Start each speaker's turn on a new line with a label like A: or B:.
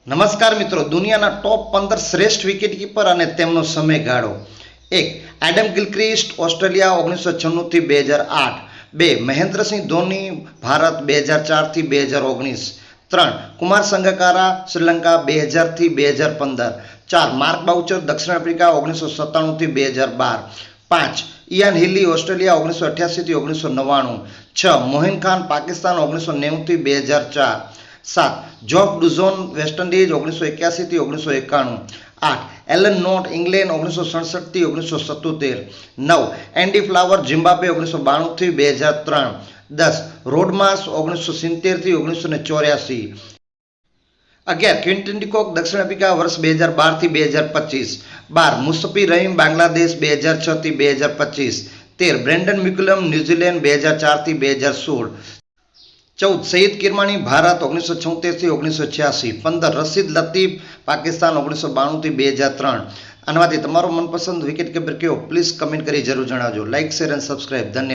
A: નમસ્કાર મિત્રો, દુનિયાના ટોપ 15 શ્રેષ્ઠ વિકેટકીપર અને તેમનો સમયગાળો. 1. એડમ ગિલક્રિસ્ટ, ઓસ્ટ્રેલિયા 1996 થી 2008. 2. મહેન્દ્રસિંહ ધોની, ભારત 2004 થી 2019. 3. કુમાર સંગકારા, શ્રીલંકા 2000 થી 2015. 4. માર્ક બાઉચર, દક્ષિણ આફ્રિકા 1997 થી 2012. 5. ઇયાન હિલી, ઓસ્ટ્રેલિયા 1988 થી 1999. 6. મોહિન ખાન, પાકિસ્તાન 1990 થી 2004. 7. જોફ ડુઝોન, વેસ્ટ ઇન્ડીઝ 1981 થી 1991. 8. એલન નોટ, ઇંગ્લેન્ડ 1967 થી 1977. 9. એન્ડી ફ્લાવર, ઝિમ્બાબ્વે 1992 થી 2003. 10. રોડ માર્શ 1970 થી 1984. 11. ક્વિન્ટન ડિકોક, દક્ષિણ આફ્રિકા વર્ષ 2012 થી 2025. 12. મુસ્તફી રહીમ, બાંગ્લાદેશ 2006 થી 2025. 13. બ્રેન્ડન મેકુલમ, ન્યૂઝીલેન્ડ 2004 થી 2016. 14. સઈદ કિરમાની, ભારત 1976 થી 1986. 15. રશીદ લતીફ, પાકિસ્તાન 1992 થી 2003. આનામાંથી તમારો મનપસંદ વિકેટ કીપર કયો, પ્લીઝ કમેન્ટ કરી જરૂર જણાવજો. લાઇક, શેર અને સબસ્ક્રાઇબ. ધન્યવાદ.